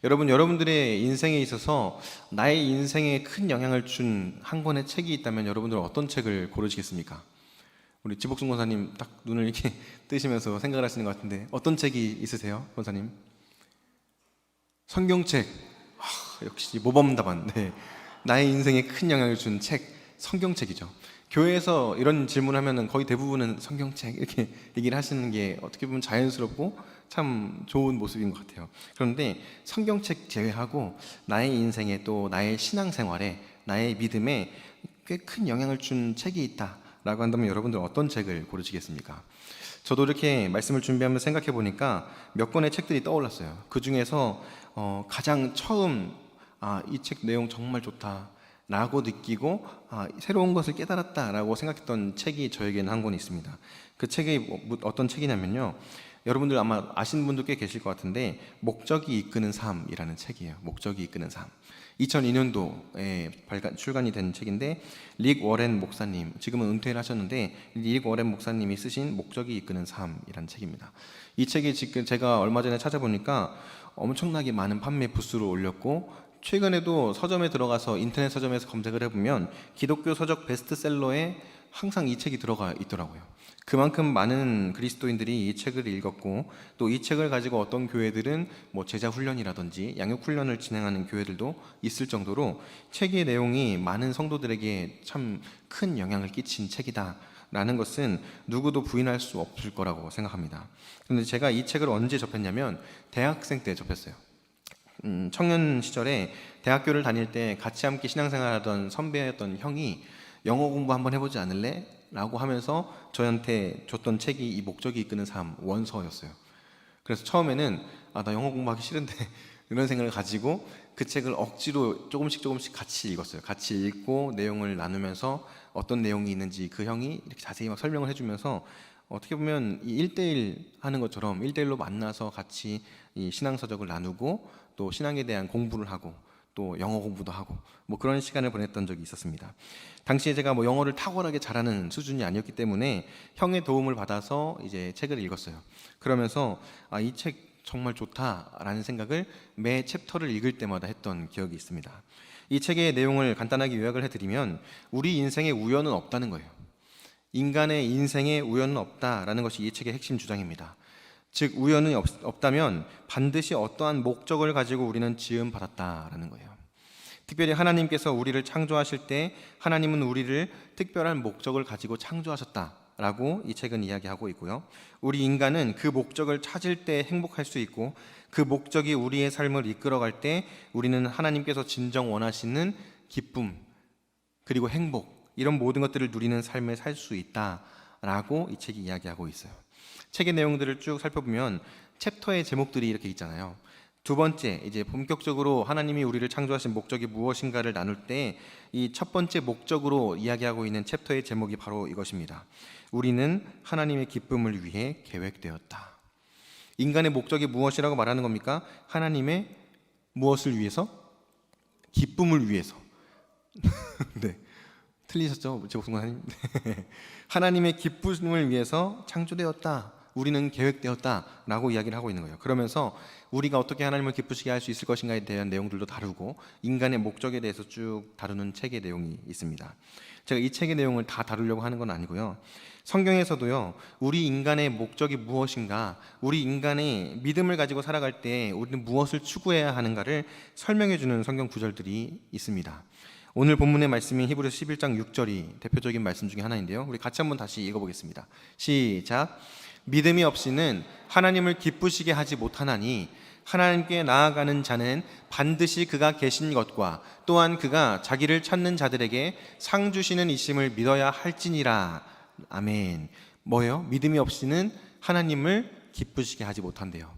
여러분들의 인생에 있어서 나의 인생에 큰 영향을 준 한 권의 책이 있다면 여러분들은 어떤 책을 고르시겠습니까? 우리 지복순 권사님 딱 눈을 이렇게 뜨시면서 생각을 하시는 것 같은데 어떤 책이 있으세요, 권사님? 성경책. 역시 모범답안. 네. 나의 인생에 큰 영향을 준 책, 성경책이죠. 교회에서 이런 질문을 하면은 거의 대부분은 성경책 이렇게 얘기를 하시는 게 어떻게 보면 자연스럽고 참 좋은 모습인 것 같아요. 그런데 성경책 제외하고 나의 인생에 또 나의 신앙생활에 나의 믿음에 꽤 큰 영향을 준 책이 있다라고 한다면 여러분들 어떤 책을 고르시겠습니까? 저도 이렇게 말씀을 준비하면서 생각해 보니까 몇 권의 책들이 떠올랐어요. 그 중에서 가장 처음 이 책 내용 정말 좋다 라고 느끼고 새로운 것을 깨달았다라고 생각했던 책이 저에게는 한 권 있습니다. 그 책이 어떤 책이냐면요, 여러분들 아마 아시는 분도 꽤 계실 것 같은데 목적이 이끄는 삶이라는 책이에요. 목적이 이끄는 삶. 2002년도에 출간이 된 책인데 릭 워렌 목사님, 지금은 은퇴를 하셨는데 릭 워렌 목사님이 쓰신 목적이 이끄는 삶이라는 책입니다. 이 책이 지금 제가 얼마 전에 찾아보니까 엄청나게 많은 판매 부수를 올렸고 최근에도 서점에 들어가서 인터넷 서점에서 검색을 해보면 기독교 서적 베스트셀러에 항상 이 책이 들어가 있더라고요. 그만큼 많은 그리스도인들이 이 책을 읽었고 또 이 책을 가지고 어떤 교회들은 제자 훈련이라든지 양육 훈련을 진행하는 교회들도 있을 정도로 책의 내용이 많은 성도들에게 참 큰 영향을 끼친 책이다 라는 것은 누구도 부인할 수 없을 거라고 생각합니다. 그런데 제가 이 책을 언제 접했냐면 대학생 때 접했어요. 청년 시절에 대학교를 다닐 때 같이 함께 신앙생활하던 선배였던 형이 영어 공부 한번 해보지 않을래? 라고 하면서 저한테 줬던 책이 이 목적이 이끄는 삶 원서였어요. 그래서 처음에는 나 영어 공부하기 싫은데 이런 생각을 가지고 그 책을 억지로 조금씩 같이 읽었어요. 같이 읽고 내용을 나누면서 어떤 내용이 있는지 그 형이 이렇게 자세히 막 설명을 해주면서 어떻게 보면 이 1대1 하는 것처럼 1대1로 만나서 같이 이 신앙서적을 나누고 또 신앙에 대한 공부를 하고 또 영어 공부도 하고 그런 시간을 보냈던 적이 있었습니다. 당시에 제가 영어를 탁월하게 잘하는 수준이 아니었기 때문에 형의 도움을 받아서 이제 책을 읽었어요. 그러면서 이 책 정말 좋다라는 생각을 매 챕터를 읽을 때마다 했던 기억이 있습니다. 이 책의 내용을 간단하게 요약을 해드리면 우리 인생에 우연은 없다는 거예요. 인간의 인생에 우연은 없다라는 것이 이 책의 핵심 주장입니다. 즉 우연이 없다면 반드시 어떠한 목적을 가지고 우리는 지음받았다라는 거예요. 특별히 하나님께서 우리를 창조하실 때 하나님은 우리를 특별한 목적을 가지고 창조하셨다라고 이 책은 이야기하고 있고요. 우리 인간은 그 목적을 찾을 때 행복할 수 있고 그 목적이 우리의 삶을 이끌어갈 때 우리는 하나님께서 진정 원하시는 기쁨 그리고 행복 이런 모든 것들을 누리는 삶을 살 수 있다라고 이 책이 이야기하고 있어요. 책의 내용들을 쭉 살펴보면 챕터의 제목들이 이렇게 있잖아요. 두 번째, 이제 본격적으로 하나님이 우리를 창조하신 목적이 무엇인가를 나눌 때 이 첫 번째 목적으로 이야기하고 있는 챕터의 제목이 바로 이것입니다. 우리는 하나님의 기쁨을 위해 계획되었다. 인간의 목적이 무엇이라고 말하는 겁니까? 하나님의 무엇을 위해서? 기쁨을 위해서. 네, 틀리셨죠? 지복순 권사님? 하나님의 기쁨을 위해서 창조되었다. 우리는 계획되었다 라고 이야기를 하고 있는 거예요. 그러면서 우리가 어떻게 하나님을 기쁘시게 할 수 있을 것인가에 대한 내용들도 다루고 인간의 목적에 대해서 쭉 다루는 책의 내용이 있습니다. 제가 이 책의 내용을 다 다루려고 하는 건 아니고요. 성경에서도요, 우리 인간의 목적이 무엇인가, 우리 인간의 믿음을 가지고 살아갈 때 우리는 무엇을 추구해야 하는가를 설명해 주는 성경 구절들이 있습니다. 오늘 본문의 말씀인 히브리서 11장 6절이 대표적인 말씀 중에 하나인데요. 우리 같이 한번 다시 읽어보겠습니다. 시작. 믿음이 없이는 하나님을 기쁘시게 하지 못하나니 하나님께 나아가는 자는 반드시 그가 계신 것과 또한 그가 자기를 찾는 자들에게 상 주시는 이심을 믿어야 할지니라. 아멘. 뭐예요? 믿음이 없이는 하나님을 기쁘시게 하지 못한대요.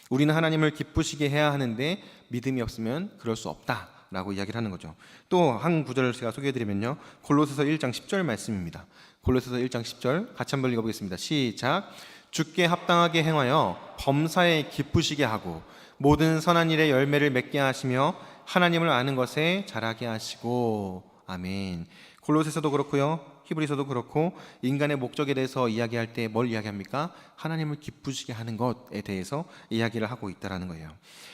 우리는 하나님을 기쁘시게 해야 하는데 믿음이 없으면 그럴 수 없다 라고 이야기를 하는 거죠. 또 한 구절을 제가 소개해드리면요, 골로새서 1장 10절 말씀입니다. 골로새서 1장 10절 같이 한번 읽어보겠습니다. 시작. 주께 합당하게 행하여 범사에 기쁘시게 하고 모든 선한 일에 열매를 맺게 하시며 하나님을 아는 것에 자라게 하시고. 아멘. 골로새서도 그렇고요, 히브리서도 그렇고 인간의 목적에 대해서 이야기할 때 뭘 이야기합니까? 하나님을 기쁘시게 하는 것에 대해서 이야기를 하고 있다라는 거예요.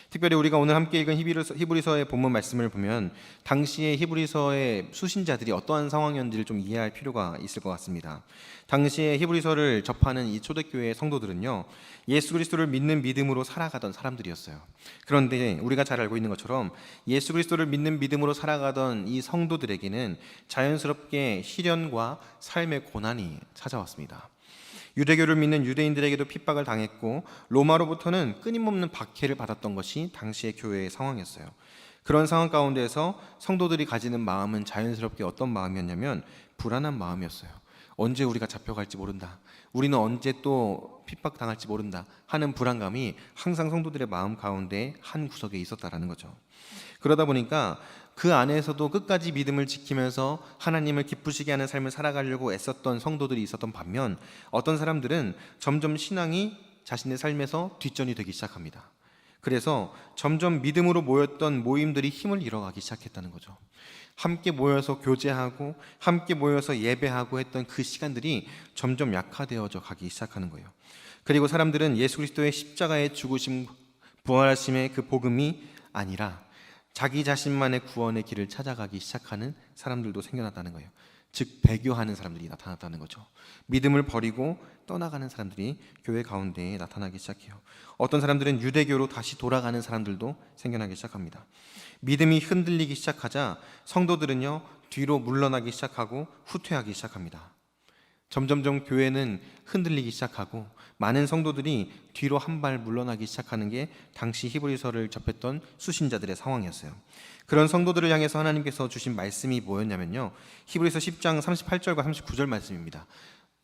특별히 우리가 오늘 함께 읽은 히브리서의 본문 말씀을 보면 당시의 히브리서의 수신자들이 어떠한 상황이었는지를 좀 이해할 필요가 있을 것 같습니다. 당시에 히브리서를 접하는 이 초대교회 성도들은요, 예수 그리스도를 믿는 믿음으로 살아가던 사람들이었어요. 그런데 우리가 잘 알고 있는 것처럼 예수 그리스도를 믿는 믿음으로 살아가던 이 성도들에게는 자연스럽게 시련과 삶의 고난이 찾아왔습니다. 유대교를 믿는 유대인들에게도 핍박을 당했고 로마로부터는 끊임없는 박해를 받았던 것이 당시의 교회의 상황이었어요. 그런 상황 가운데서 성도들이 가지는 마음은 자연스럽게 어떤 마음이었냐면 불안한 마음이었어요. 언제 우리가 잡혀갈지 모른다, 우리는 언제 또 핍박당할지 모른다 하는 불안감이 항상 성도들의 마음 가운데 한 구석에 있었다라는 거죠. 그러다 보니까 그 안에서도 끝까지 믿음을 지키면서 하나님을 기쁘시게 하는 삶을 살아가려고 애썼던 성도들이 있었던 반면, 어떤 사람들은 점점 신앙이 자신의 삶에서 뒷전이 되기 시작합니다. 그래서 점점 믿음으로 모였던 모임들이 힘을 잃어가기 시작했다는 거죠. 함께 모여서 교제하고 함께 모여서 예배하고 했던 그 시간들이 점점 약화되어져 가기 시작하는 거예요. 그리고 사람들은 예수 그리스도의 십자가의 죽으심, 부활하심의 그 복음이 아니라 자기 자신만의 구원의 길을 찾아가기 시작하는 사람들도 생겨났다는 거예요. 즉 배교하는 사람들이 나타났다는 거죠. 믿음을 버리고 떠나가는 사람들이 교회 가운데에 나타나기 시작해요. 어떤 사람들은 유대교로 다시 돌아가는 사람들도 생겨나기 시작합니다. 믿음이 흔들리기 시작하자 성도들은요, 뒤로 물러나기 시작하고 후퇴하기 시작합니다. 점점점 교회는 흔들리기 시작하고 많은 성도들이 뒤로 한 발 물러나기 시작하는 게 당시 히브리서를 접했던 수신자들의 상황이었어요. 그런 성도들을 향해서 하나님께서 주신 말씀이 뭐였냐면요, 히브리서 10장 38절과 39절 말씀입니다.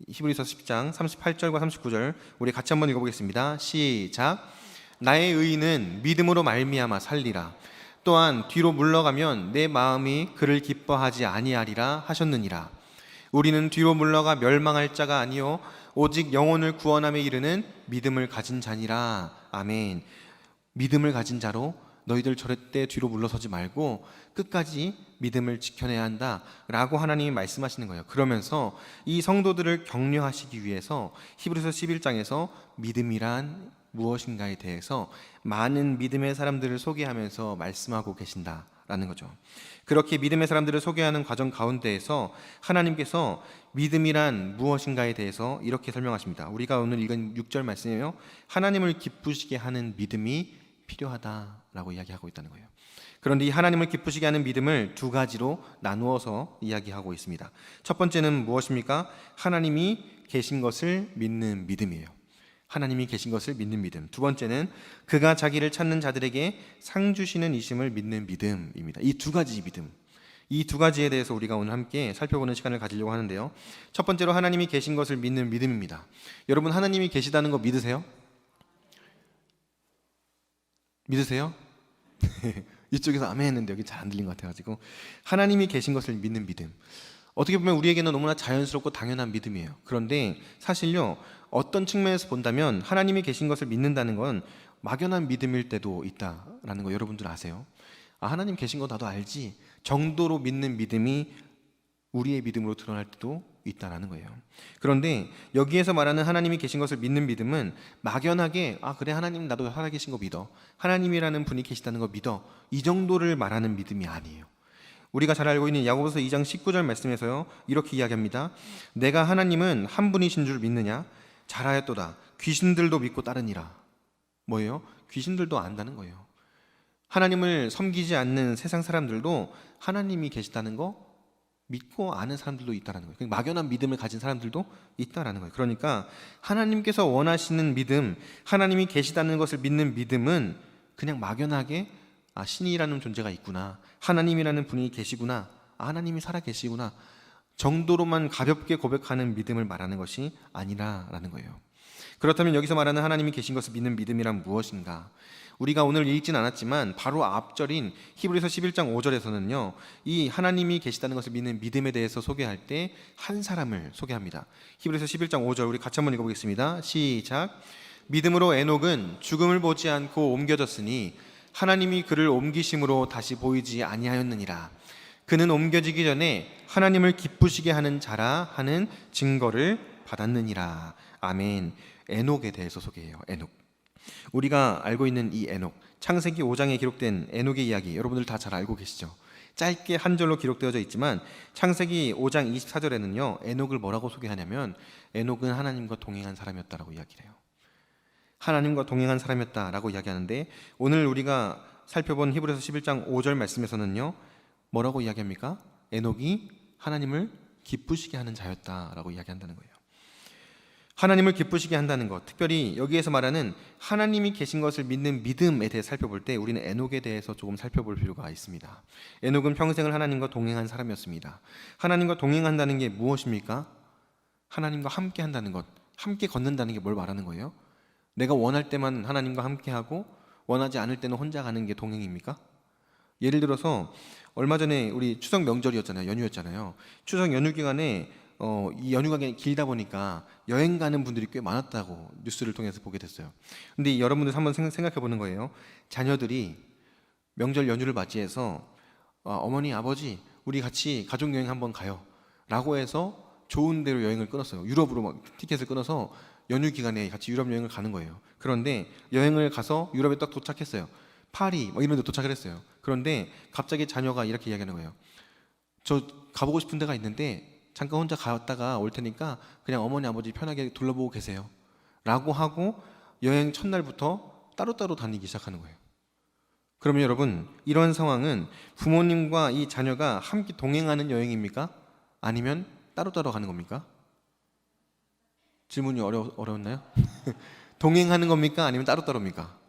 히브리서 10장 38절과 39절 우리 같이 한번 읽어보겠습니다. 시작. 나의 의인은 믿음으로 말미암아 살리라. 또한 뒤로 물러가면 내 마음이 그를 기뻐하지 아니하리라 하셨느니라. 우리는 뒤로 물러가 멸망할 자가 아니요 오직 영혼을 구원함에 이르는 믿음을 가진 자니라. 아멘. 믿음을 가진 자로 너희들 절대 뒤로 물러서지 말고 끝까지 믿음을 지켜내야 한다 라고 하나님이 말씀하시는 거예요. 그러면서 이 성도들을 격려하시기 위해서 히브리서 11장에서 믿음이란 무엇인가에 대해서 많은 믿음의 사람들을 소개하면서 말씀하고 계신다라는 거죠. 그렇게 믿음의 사람들을 소개하는 과정 가운데에서 하나님께서 믿음이란 무엇인가에 대해서 이렇게 설명하십니다. 우리가 오늘 읽은 6절 말씀이에요. 하나님을 기쁘시게 하는 믿음이 필요하다라고 이야기하고 있다는 거예요. 그런데 이 하나님을 기쁘시게 하는 믿음을 두 가지로 나누어서 이야기하고 있습니다. 첫 번째는 무엇입니까? 하나님이 계신 것을 믿는 믿음이에요. 하나님이 계신 것을 믿는 믿음. 두 번째는 그가 자기를 찾는 자들에게 상 주시는 이심을 믿는 믿음입니다. 이 두 가지 믿음, 이 두 가지에 대해서 우리가 오늘 함께 살펴보는 시간을 가지려고 하는데요. 첫 번째로 하나님이 계신 것을 믿는 믿음입니다. 여러분, 하나님이 계시다는 거 믿으세요? 믿으세요? 이쪽에서 아멘 했는데 여기 잘 안 들린 것 같아가지고. 하나님이 계신 것을 믿는 믿음, 어떻게 보면 우리에게는 너무나 자연스럽고 당연한 믿음이에요. 그런데 사실요, 어떤 측면에서 본다면 하나님이 계신 것을 믿는다는 건 막연한 믿음일 때도 있다라는 거 여러분들 아세요? 아, 하나님 계신 거 나도 알지 정도로 믿는 믿음이 우리의 믿음으로 드러날 때도 있다라는 거예요. 그런데 여기에서 말하는 하나님이 계신 것을 믿는 믿음은 막연하게 아 그래, 하나님 나도 살아계신 거 믿어, 하나님이라는 분이 계시다는 거 믿어, 이 정도를 말하는 믿음이 아니에요. 우리가 잘 알고 있는 야고보서 2장 19절 말씀에서요, 이렇게 이야기합니다. 내가 하나님은 한 분이신 줄 믿느냐? 잘하였도다. 귀신들도 믿고 따르니라. 뭐예요? 귀신들도 안다는 거예요. 하나님을 섬기지 않는 세상 사람들도 하나님이 계시다는 거 믿고 아는 사람들도 있다는 거예요. 막연한 믿음을 가진 사람들도 있다는 거예요. 그러니까 하나님께서 원하시는 믿음, 하나님이 계시다는 것을 믿는 믿음은 그냥 막연하게 아, 신이라는 존재가 있구나, 하나님이라는 분이 계시구나, 아, 하나님이 살아 계시구나 정도로만 가볍게 고백하는 믿음을 말하는 것이 아니라라는 거예요. 그렇다면 여기서 말하는 하나님이 계신 것을 믿는 믿음이란 무엇인가? 우리가 오늘 읽진 않았지만 바로 앞절인 히브리서 11장 5절에서는요, 이 하나님이 계시다는 것을 믿는 믿음에 대해서 소개할 때 한 사람을 소개합니다. 히브리서 11장 5절 우리 같이 한번 읽어보겠습니다. 시작. 믿음으로 에녹은 죽음을 보지 않고 옮겨졌으니 하나님이 그를 옮기심으로 다시 보이지 아니하였느니라. 그는 옮겨지기 전에 하나님을 기쁘시게 하는 자라 하는 증거를 받았느니라. 아멘. 에녹에 대해서 소개해요. 에녹. 우리가 알고 있는 이 에녹, 창세기 5장에 기록된 에녹의 이야기 여러분들 다 잘 알고 계시죠? 짧게 한 절로 기록되어져 있지만 창세기 5장 24절에는요 에녹을 뭐라고 소개하냐면 에녹은 하나님과 동행한 사람이었다라고 이야기를 해요. 하나님과 동행한 사람이었다라고 이야기하는데, 오늘 우리가 살펴본 히브리서 11장 5절 말씀에서는요 뭐라고 이야기합니까? 에녹이 하나님을 기쁘시게 하는 자였다라고 이야기한다는 거예요. 하나님을 기쁘시게 한다는 것, 특별히 여기에서 말하는 하나님이 계신 것을 믿는 믿음에 대해 살펴볼 때 우리는 에녹에 대해서 조금 살펴볼 필요가 있습니다. 에녹은 평생을 하나님과 동행한 사람이었습니다. 하나님과 동행한다는 게 무엇입니까? 하나님과 함께 한다는 것, 함께 걷는다는 게 뭘 말하는 거예요? 내가 원할 때만 하나님과 함께 하고 원하지 않을 때는 혼자 가는 게 동행입니까? 예를 들어서 얼마 전에 우리 추석 명절이었잖아요. 연휴였잖아요. 추석 연휴 기간에 이 연휴가 길다 보니까 여행 가는 분들이 꽤 많았다고 뉴스를 통해서 보게 됐어요. 근데 여러분들 한번 생각해 보는 거예요. 자녀들이 명절 연휴를 맞이해서 어머니, 아버지, 우리 같이 가족 여행 한번 가요 라고 해서 좋은 데로 여행을 끊었어요. 유럽으로 막 티켓을 끊어서 연휴 기간에 같이 유럽 여행을 가는 거예요. 그런데 여행을 가서 유럽에 딱 도착했어요. 파리 뭐 이런 데 도착을 했어요. 그런데 갑자기 자녀가 이렇게 이야기하는 거예요. 저 가보고 싶은 데가 있는데 잠깐 혼자 갔다가 올 테니까 그냥 어머니 아버지 편하게 둘러보고 계세요 라고 하고 여행 첫날부터 따로따로 다니기 시작하는 거예요. 그러면 여러분, 이런 상황은 부모님과 이 자녀가 함께 동행하는 여행입니까? 아니면 따로따로 가는 겁니까? 질문이 어려웠나요? 동행하는 겁니까? 아니면 따로따로입니까?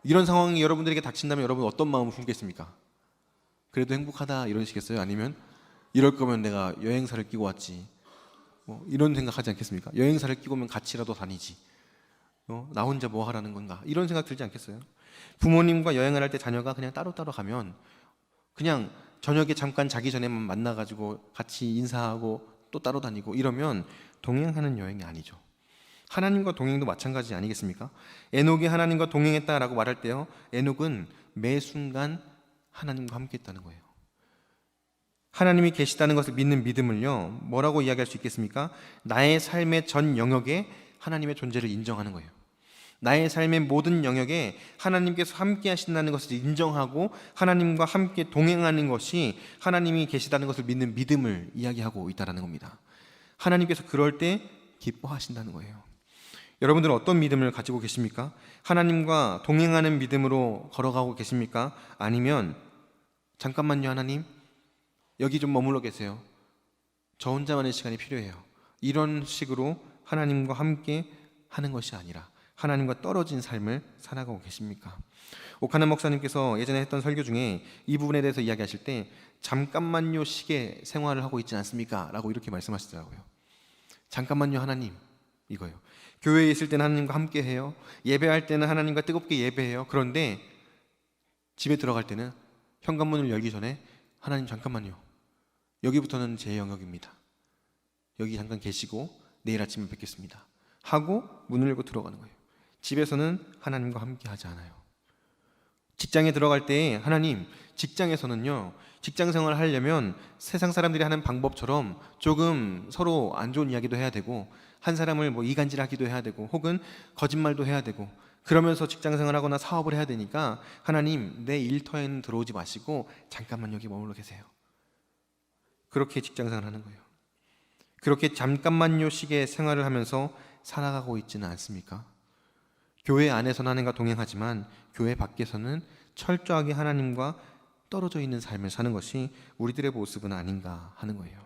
이런 상황이 여러분들에게 닥친다면 여러분 어떤 마음을 품겠습니까? 그래도 행복하다 이러시겠어요? 아니면 이럴 거면 내가 여행사를 끼고 왔지 이런 생각하지 않겠습니까? 여행사를 끼고 오면 같이라도 다니지 나 혼자 뭐 하라는 건가? 이런 생각 들지 않겠어요? 부모님과 여행을 할 때 자녀가 그냥 따로따로 가면 그냥 저녁에 잠깐 자기 전에만 만나가지고 같이 인사하고 또 따로 다니고 이러면 동행하는 여행이 아니죠. 하나님과 동행도 마찬가지 아니겠습니까? 에녹이 하나님과 동행했다라고 말할 때요 에녹은 매 순간 하나님과 함께 했다는 거예요. 하나님이 계시다는 것을 믿는 믿음을요 뭐라고 이야기할 수 있겠습니까? 나의 삶의 전 영역에 하나님의 존재를 인정하는 거예요. 나의 삶의 모든 영역에 하나님께서 함께 하신다는 것을 인정하고 하나님과 함께 동행하는 것이 하나님이 계시다는 것을 믿는 믿음을 이야기하고 있다는 겁니다. 하나님께서 그럴 때 기뻐하신다는 거예요. 여러분들은 어떤 믿음을 가지고 계십니까? 하나님과 동행하는 믿음으로 걸어가고 계십니까? 아니면 잠깐만요 하나님 여기 좀 머물러 계세요. 저 혼자만의 시간이 필요해요. 이런 식으로 하나님과 함께 하는 것이 아니라 하나님과 떨어진 삶을 살아가고 계십니까? 오카나 목사님께서 예전에 했던 설교 중에 이 부분에 대해서 이야기하실 때 잠깐만요 식의 생활을 하고 있지 않습니까? 라고 이렇게 말씀하시더라고요. 잠깐만요 하나님 이거예요. 교회에 있을 때는 하나님과 함께 해요. 예배할 때는 하나님과 뜨겁게 예배해요. 그런데 집에 들어갈 때는 현관문을 열기 전에 하나님 잠깐만요. 여기부터는 제 영역입니다. 여기 잠깐 계시고 내일 아침에 뵙겠습니다 하고 문을 열고 들어가는 거예요. 집에서는 하나님과 함께 하지 않아요. 직장에 들어갈 때 하나님, 직장에서는요 직장 생활을 하려면 세상 사람들이 하는 방법처럼 조금 서로 안 좋은 이야기도 해야 되고 한 사람을 뭐 이간질하기도 해야 되고 혹은 거짓말도 해야 되고 그러면서 직장 생활하거나 사업을 해야 되니까 하나님 내 일터에는 들어오지 마시고 잠깐만 여기 머물러 계세요. 그렇게 직장 생활하는 거예요. 그렇게 잠깐만요 식의 생활을 하면서 살아가고 있지는 않습니까? 교회 안에서는 하나님과 동행하지만 교회 밖에서는 철저하게 하나님과 떨어져 있는 삶을 사는 것이 우리들의 모습은 아닌가 하는 거예요.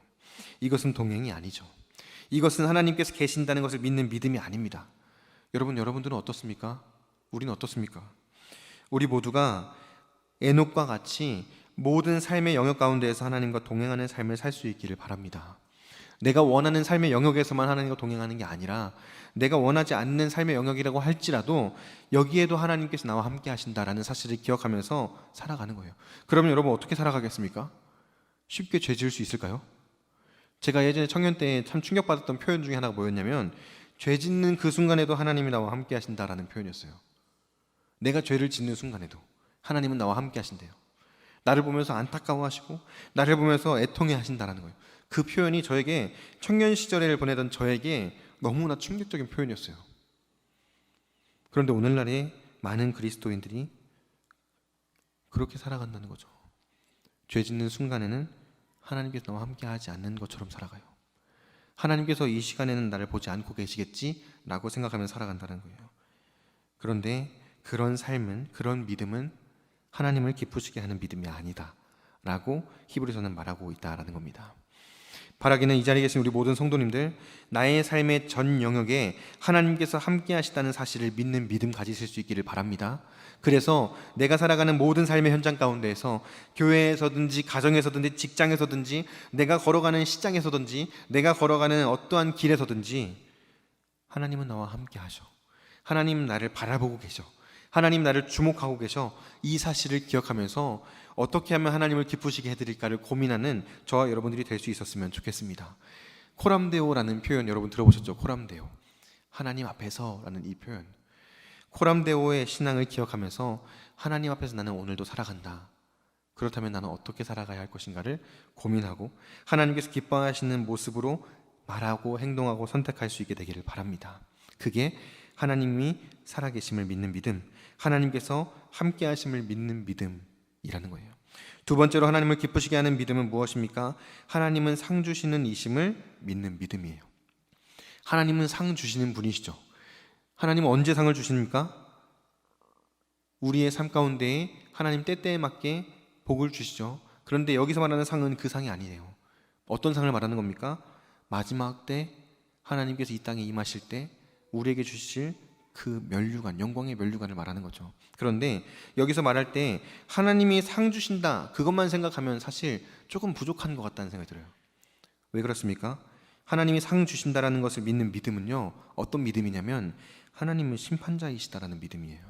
이것은 동행이 아니죠. 이것은 하나님께서 계신다는 것을 믿는 믿음이 아닙니다. 여러분들은 어떻습니까? 우리는 어떻습니까? 우리 모두가 에녹과 같이 모든 삶의 영역 가운데에서 하나님과 동행하는 삶을 살 수 있기를 바랍니다. 내가 원하는 삶의 영역에서만 하나님과 동행하는 게 아니라 내가 원하지 않는 삶의 영역이라고 할지라도 여기에도 하나님께서 나와 함께 하신다라는 사실을 기억하면서 살아가는 거예요. 그러면 여러분 어떻게 살아가겠습니까? 쉽게 죄 지을 수 있을까요? 제가 예전에 청년 때 참 충격받았던 표현 중에 하나가 뭐였냐면 죄 짓는 그 순간에도 하나님이 나와 함께 하신다라는 표현이었어요. 내가 죄를 짓는 순간에도 하나님은 나와 함께 하신대요. 나를 보면서 안타까워하시고 나를 보면서 애통해 하신다라는 거예요. 그 표현이 저에게 청년 시절을 보내던 저에게 너무나 충격적인 표현이었어요. 그런데 오늘날에 많은 그리스도인들이 그렇게 살아간다는 거죠. 죄 짓는 순간에는 하나님께서 나와 함께 하지 않는 것처럼 살아가요. 하나님께서 이 시간에는 나를 보지 않고 계시겠지라고 생각하며 살아간다는 거예요. 그런데 그런 삶은, 그런 믿음은 하나님을 기쁘시게 하는 믿음이 아니다 라고 히브리서는 말하고 있다라는 겁니다. 바라기는 이 자리에 계신 우리 모든 성도님들, 나의 삶의 전 영역에 하나님께서 함께 하시다는 사실을 믿는 믿음 가지실 수 있기를 바랍니다. 그래서 내가 살아가는 모든 삶의 현장 가운데에서 교회에서든지 가정에서든지 직장에서든지 내가 걸어가는 시장에서든지 내가 걸어가는 어떠한 길에서든지 하나님은 나와 함께 하셔. 하나님 나를 바라보고 계셔. 하나님 나를 주목하고 계셔. 이 사실을 기억하면서 어떻게 하면 하나님을 기쁘시게 해드릴까를 고민하는 저와 여러분들이 될 수 있었으면 좋겠습니다. 코람데오라는 표현 여러분 들어보셨죠? 코람데오, 하나님 앞에서라는 이 표현. 코람데오의 신앙을 기억하면서 하나님 앞에서 나는 오늘도 살아간다. 그렇다면 나는 어떻게 살아가야 할 것인가를 고민하고 하나님께서 기뻐하시는 모습으로 말하고 행동하고 선택할 수 있게 되기를 바랍니다. 그게 하나님이 살아계심을 믿는 믿음, 하나님께서 함께 하심을 믿는 믿음이라는 거예요. 두 번째로 하나님을 기쁘시게 하는 믿음은 무엇입니까? 하나님은 상 주시는 이심을 믿는 믿음이에요. 하나님은 상 주시는 분이시죠. 하나님은 언제 상을 주십니까? 우리의 삶 가운데에 하나님 때때에 맞게 복을 주시죠. 그런데 여기서 말하는 상은 그 상이 아니에요. 어떤 상을 말하는 겁니까? 마지막 때 하나님께서 이 땅에 임하실 때 우리에게 주실 그 면류관, 영광의 면류관을 말하는 거죠. 그런데 여기서 말할 때 하나님이 상 주신다, 그것만 생각하면 사실 조금 부족한 것 같다는 생각이 들어요. 왜 그렇습니까? 하나님이 상 주신다라는 것을 믿는 믿음은요, 어떤 믿음이냐면 하나님은 심판자이시다라는 믿음이에요.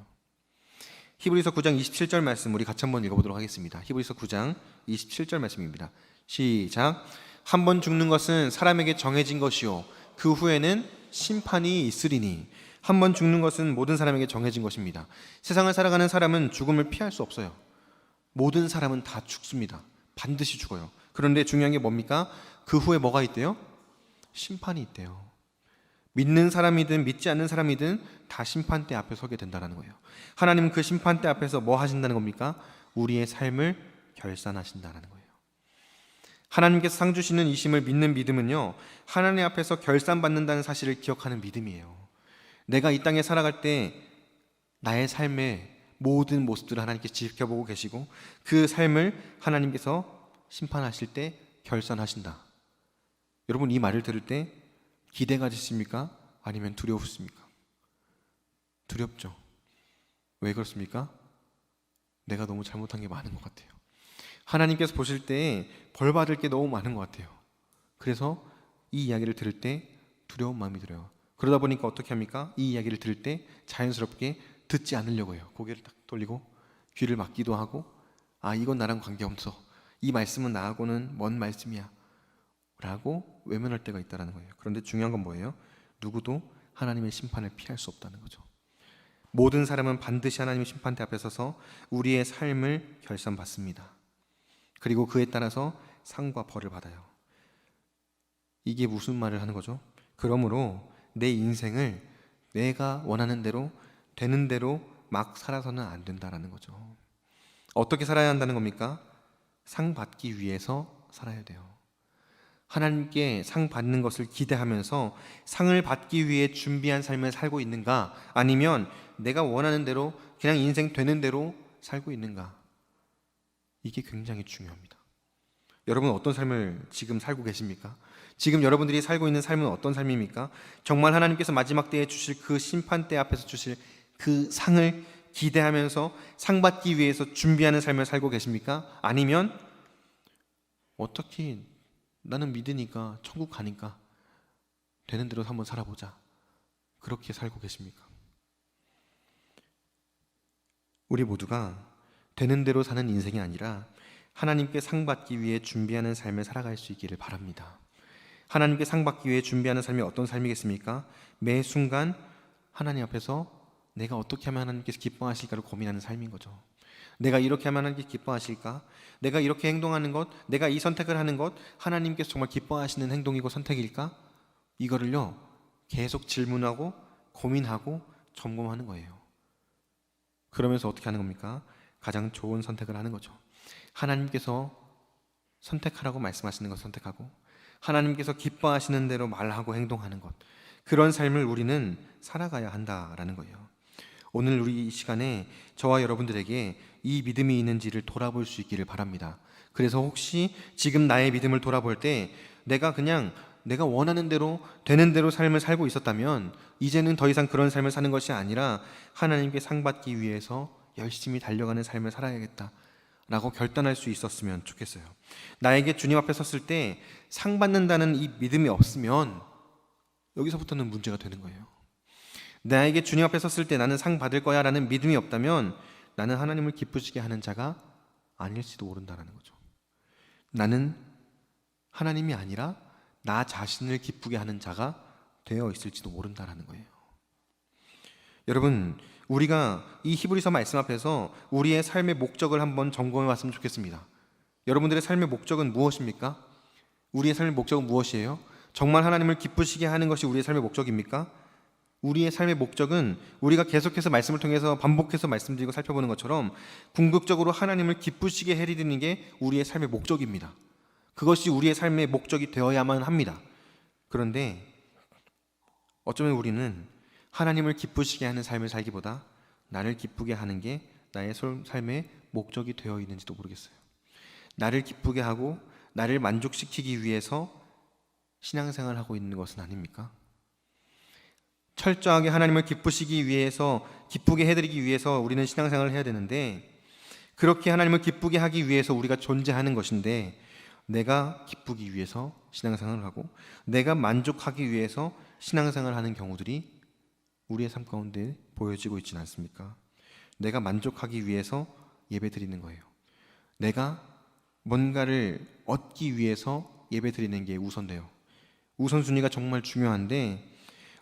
히브리서 9장 27절 말씀 우리 같이 한번 읽어보도록 하겠습니다. 히브리서 9장 27절 말씀입니다. 시작. 한 번 죽는 것은 사람에게 정해진 것이요 그 후에는 심판이 있으리니. 한 번 죽는 것은 모든 사람에게 정해진 것입니다. 세상을 살아가는 사람은 죽음을 피할 수 없어요. 모든 사람은 다 죽습니다. 반드시 죽어요. 그런데 중요한 게 뭡니까? 그 후에 뭐가 있대요? 심판이 있대요. 믿는 사람이든 믿지 않는 사람이든 다 심판대 앞에 서게 된다는 거예요. 하나님은 그 심판대 앞에서 뭐 하신다는 겁니까? 우리의 삶을 결산하신다는 거예요. 하나님께서 상 주시는 이심을 믿는 믿음은요, 하나님 앞에서 결산받는다는 사실을 기억하는 믿음이에요. 내가 이 땅에 살아갈 때 나의 삶의 모든 모습들을 하나님께서 지켜보고 계시고 그 삶을 하나님께서 심판하실 때 결산하신다. 여러분 이 말을 들을 때 기대가 되십니까? 아니면 두려우십니까? 두렵죠. 왜 그렇습니까? 내가 너무 잘못한 게 많은 것 같아요. 하나님께서 보실 때 벌 받을 게 너무 많은 것 같아요. 그래서 이 이야기를 들을 때 두려운 마음이 들어요. 그러다 보니까 어떻게 합니까? 이 이야기를 들을 때 자연스럽게 듣지 않으려고 해요. 고개를 딱 돌리고 귀를 막기도 하고, 아 이건 나랑 관계없어, 이 말씀은 나하고는 먼 말씀이야 라고 외면할 때가 있다는 거예요. 그런데 중요한 건 뭐예요? 누구도 하나님의 심판을 피할 수 없다는 거죠. 모든 사람은 반드시 하나님의 심판대 앞에 서서 우리의 삶을 결산받습니다. 그리고 그에 따라서 상과 벌을 받아요. 이게 무슨 말을 하는 거죠? 그러므로 내 인생을 내가 원하는 대로 되는 대로 막 살아서는 안 된다라는 거죠. 어떻게 살아야 한다는 겁니까? 상 받기 위해서 살아야 돼요. 하나님께 상 받는 것을 기대하면서 상을 받기 위해 준비한 삶을 살고 있는가? 아니면 내가 원하는 대로 그냥 인생 되는 대로 살고 있는가? 이게 굉장히 중요합니다. 여러분 어떤 삶을 지금 살고 계십니까? 지금 여러분들이 살고 있는 삶은 어떤 삶입니까? 정말 하나님께서 마지막 때에 주실 그 심판대 앞에서 주실 그 상을 기대하면서 상 받기 위해서 준비하는 삶을 살고 계십니까? 아니면 어떻게 나는 믿으니까 천국 가니까 되는 대로 한번 살아보자, 그렇게 살고 계십니까? 우리 모두가 되는 대로 사는 인생이 아니라 하나님께 상 받기 위해 준비하는 삶을 살아갈 수 있기를 바랍니다. 하나님께 상 받기 위해 준비하는 삶이 어떤 삶이겠습니까? 매 순간 하나님 앞에서 내가 어떻게 하면 하나님께서 기뻐하실까를 고민하는 삶인 거죠. 내가 이렇게 하면 하나님께 기뻐하실까? 내가 이렇게 행동하는 것, 내가 이 선택을 하는 것, 하나님께서 정말 기뻐하시는 행동이고 선택일까? 이거를요, 계속 질문하고 고민하고 점검하는 거예요. 그러면서 어떻게 하는 겁니까? 가장 좋은 선택을 하는 거죠. 하나님께서 선택하라고 말씀하시는 것 선택하고, 하나님께서 기뻐하시는 대로 말하고 행동하는 것, 그런 삶을 우리는 살아가야 한다라는 거예요. 오늘 우리 이 시간에 저와 여러분들에게 이 믿음이 있는지를 돌아볼 수 있기를 바랍니다. 그래서 혹시 지금 나의 믿음을 돌아볼 때 내가 그냥 내가 원하는 대로 되는 대로 삶을 살고 있었다면 이제는 더 이상 그런 삶을 사는 것이 아니라 하나님께 상받기 위해서 열심히 달려가는 삶을 살아야겠다 라고 결단할 수 있었으면 좋겠어요. 나에게 주님 앞에 섰을 때 상 받는다는 이 믿음이 없으면 여기서부터는 문제가 되는 거예요. 나에게 주님 앞에 섰을 때 나는 상 받을 거야 라는 믿음이 없다면 나는 하나님을 기쁘시게 하는 자가 아닐지도 모른다는 거죠. 나는 하나님이 아니라 나 자신을 기쁘게 하는 자가 되어 있을지도 모른다는 거예요. 여러분, 우리가 이 히브리서 말씀 앞에서 우리의 삶의 목적을 한번 점검해 봤으면 좋겠습니다. 여러분들의 삶의 목적은 무엇입니까? 우리의 삶의 목적은 무엇이에요? 정말 하나님을 기쁘시게 하는 것이 우리의 삶의 목적입니까? 우리의 삶의 목적은 우리가 계속해서 말씀을 통해서 반복해서 말씀드리고 살펴보는 것처럼 궁극적으로 하나님을 기쁘시게 해드리는 게 우리의 삶의 목적입니다. 그것이 우리의 삶의 목적이 되어야만 합니다. 그런데 어쩌면 우리는 하나님을 기쁘시게 하는 삶을 살기보다 나를 기쁘게 하는 게 나의 삶의 목적이 되어 있는지도 모르겠어요. 나를 기쁘게 하고 나를 만족시키기 위해서 신앙생활을 하고 있는 것은 아닙니까? 철저하게 하나님을 기쁘시기 위해서, 기쁘게 해드리기 위해서 우리는 신앙생활을 해야 되는데, 그렇게 하나님을 기쁘게 하기 위해서 우리가 존재하는 것인데, 내가 기쁘기 위해서 신앙생활을 하고 내가 만족하기 위해서 신앙생활을 하는 경우들이 우리의 삶 가운데 보여지고 있지는 않습니까? 내가 만족하기 위해서 예배드리는 거예요. 내가 뭔가를 얻기 위해서 예배드리는 게 우선돼요. 우선순위가 정말 중요한데,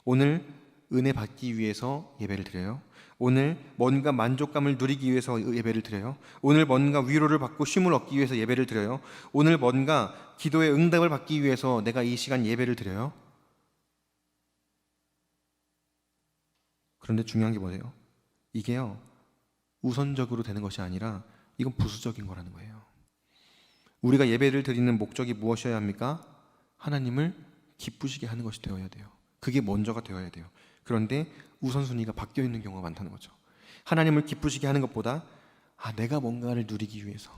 오늘 은혜 받기 위해서 예배를 드려요. 오늘 뭔가 만족감을 누리기 위해서 예배를 드려요. 오늘 뭔가 위로를 받고 쉼을 얻기 위해서 예배를 드려요. 오늘 뭔가 기도의 응답을 받기 위해서 내가 이 시간 예배를 드려요. 그런데 중요한 게 뭐예요? 이게요, 우선적으로 되는 것이 아니라 이건 부수적인 거라는 거예요. 우리가 예배를 드리는 목적이 무엇이어야 합니까? 하나님을 기쁘시게 하는 것이 되어야 돼요. 그게 먼저가 되어야 돼요. 그런데 우선순위가 바뀌어 있는 경우가 많다는 거죠. 하나님을 기쁘시게 하는 것보다 내가 뭔가를 누리기 위해서,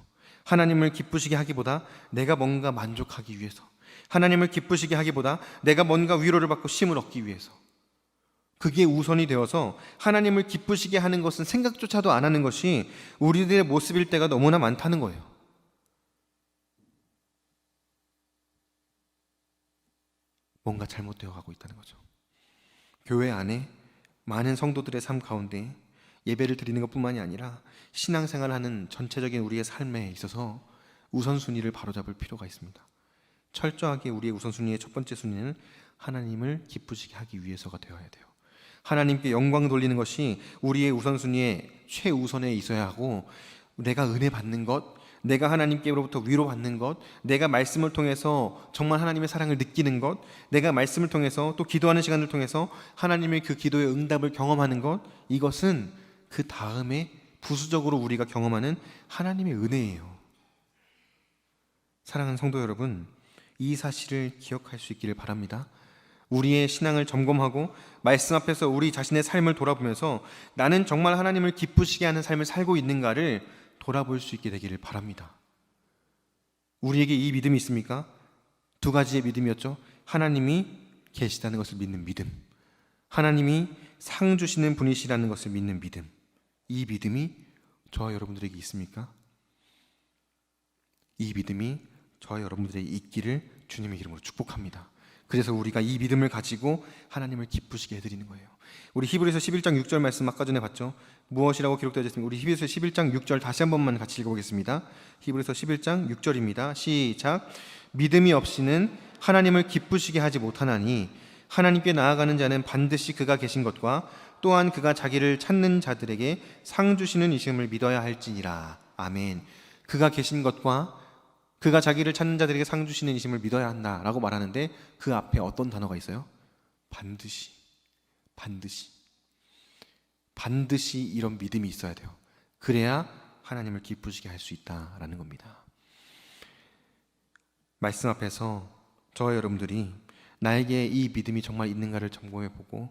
하나님을 기쁘시게 하기보다 내가 뭔가 만족하기 위해서, 하나님을 기쁘시게 하기보다 내가 뭔가 위로를 받고 쉼을 얻기 위해서, 그게 우선이 되어서 하나님을 기쁘시게 하는 것은 생각조차도 안 하는 것이 우리들의 모습일 때가 너무나 많다는 거예요. 뭔가 잘못되어 가고 있다는 거죠. 교회 안에 많은 성도들의 삶 가운데 예배를 드리는 것뿐만이 아니라 신앙생활하는 전체적인 우리의 삶에 있어서 우선순위를 바로잡을 필요가 있습니다. 철저하게 우리의 우선순위의 첫 번째 순위는 하나님을 기쁘시게 하기 위해서가 되어야 돼요. 하나님께 영광 돌리는 것이 우리의 우선순위의 최우선에 있어야 하고, 내가 은혜 받는 것, 내가 하나님께로부터 위로받는 것, 내가 말씀을 통해서 정말 하나님의 사랑을 느끼는 것, 내가 말씀을 통해서 또 기도하는 시간을 통해서 하나님의 그 기도의 응답을 경험하는 것, 이것은 그 다음에 부수적으로 우리가 경험하는 하나님의 은혜예요. 사랑하는 성도 여러분, 이 사실을 기억할 수 있기를 바랍니다. 우리의 신앙을 점검하고 말씀 앞에서 우리 자신의 삶을 돌아보면서 나는 정말 하나님을 기쁘시게 하는 삶을 살고 있는가를 돌아볼 수 있게 되기를 바랍니다. 우리에게 이 믿음이 있습니까? 두 가지의 믿음이었죠. 하나님이 계시다는 것을 믿는 믿음, 하나님이 상 주시는 분이시라는 것을 믿는 믿음. 이 믿음이 저와 여러분들에게 있습니까? 이 믿음이 저와 여러분들에게 있기를 주님의 이름으로 축복합니다. 그래서 우리가 이 믿음을 가지고 하나님을 기쁘시게 해드리는 거예요. 우리 히브리서 11장 6절 말씀 아까 전에 봤죠? 무엇이라고 기록되어 있습니까? 우리 히브리서 11장 6절 다시 한 번만 같이 읽어보겠습니다. 히브리서 11장 6절입니다. 시작. 믿음이 없이는 하나님을 기쁘시게 하지 못하나니 하나님께 나아가는 자는 반드시 그가 계신 것과 또한 그가 자기를 찾는 자들에게 상 주시는 이심을 믿어야 할지니라. 아멘. 그가 계신 것과 그가 자기를 찾는 자들에게 상 주시는 이심을 믿어야 한다라고 말하는데 그 앞에 어떤 단어가 있어요? 반드시, 반드시, 반드시 이런 믿음이 있어야 돼요. 그래야 하나님을 기쁘시게 할 수 있다라는 겁니다. 말씀 앞에서 저와 여러분들이 나에게 이 믿음이 정말 있는가를 점검해 보고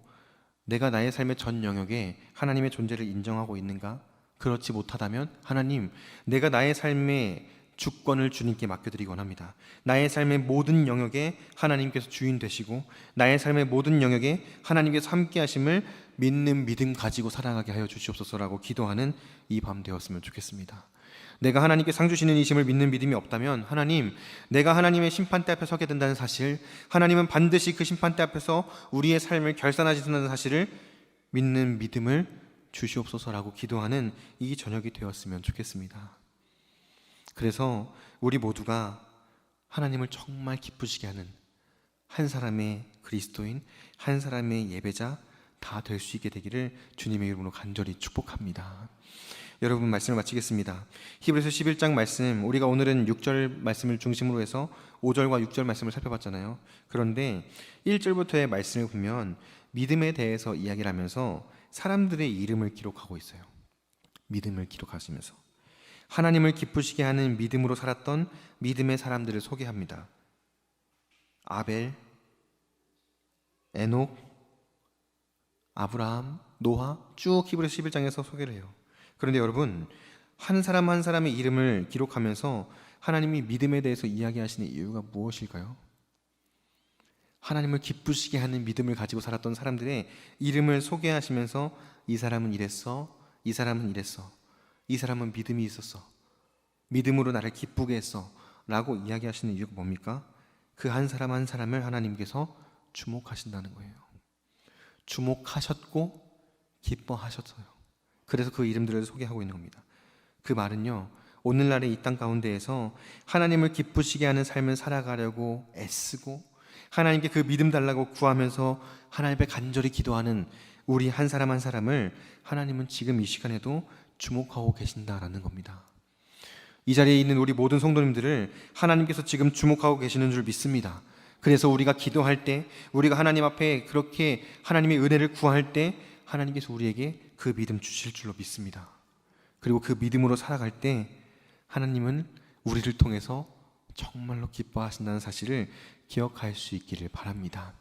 내가 나의 삶의 전 영역에 하나님의 존재를 인정하고 있는가? 그렇지 못하다면 하나님, 내가 나의 삶의 주권을 주님께 맡겨드리기 원합니다. 나의 삶의 모든 영역에 하나님께서 주인 되시고 나의 삶의 모든 영역에 하나님께서 함께 하심을 믿는 믿음 가지고 살아가게 하여 주시옵소서라고 기도하는 이 밤 되었으면 좋겠습니다. 내가 하나님께 상 주시는 이심을 믿는 믿음이 없다면 하나님, 내가 하나님의 심판대 앞에 서게 된다는 사실, 하나님은 반드시 그 심판대 앞에서 우리의 삶을 결산하신다는 사실을 믿는 믿음을 주시옵소서라고 기도하는 이 저녁이 되었으면 좋겠습니다. 그래서 우리 모두가 하나님을 정말 기쁘시게 하는 한 사람의 그리스도인, 한 사람의 예배자 다 될 수 있게 되기를 주님의 이름으로 간절히 축복합니다. 여러분, 말씀을 마치겠습니다. 히브리서 11장 말씀, 우리가 오늘은 6절 말씀을 중심으로 해서 5절과 6절 말씀을 살펴봤잖아요. 그런데 1절부터의 말씀을 보면 믿음에 대해서 이야기를 하면서 사람들의 이름을 기록하고 있어요. 믿음을 기록하시면서 하나님을 기쁘시게 하는 믿음으로 살았던 믿음의 사람들을 소개합니다. 아벨, 에녹, 아브라함, 노아, 쭉 히브리서 11장에서 소개를 해요. 그런데 여러분, 한 사람 한 사람의 이름을 기록하면서 하나님이 믿음에 대해서 이야기하시는 이유가 무엇일까요? 하나님을 기쁘시게 하는 믿음을 가지고 살았던 사람들의 이름을 소개하시면서 이 사람은 이랬어, 이 사람은 이랬어, 이 사람은 믿음이 있었어, 믿음으로 나를 기쁘게 했어 라고 이야기하시는 이유가 뭡니까? 그 한 사람 한 사람을 하나님께서 주목하신다는 거예요. 주목하셨고 기뻐하셨어요. 그래서 그 이름들을 소개하고 있는 겁니다. 그 말은요, 오늘날의 이 땅 가운데에서 하나님을 기쁘시게 하는 삶을 살아가려고 애쓰고 하나님께 그 믿음 달라고 구하면서 하나님 앞에 간절히 기도하는 우리 한 사람 한 사람을 하나님은 지금 이 시간에도 주목하고 계신다라는 겁니다. 이 자리에 있는 우리 모든 성도님들을 하나님께서 지금 주목하고 계시는 줄 믿습니다. 그래서 우리가 기도할 때, 우리가 하나님 앞에 그렇게 하나님의 은혜를 구할 때 하나님께서 우리에게 그 믿음 주실 줄로 믿습니다. 그리고 그 믿음으로 살아갈 때 하나님은 우리를 통해서 정말로 기뻐하신다는 사실을 기억할 수 있기를 바랍니다.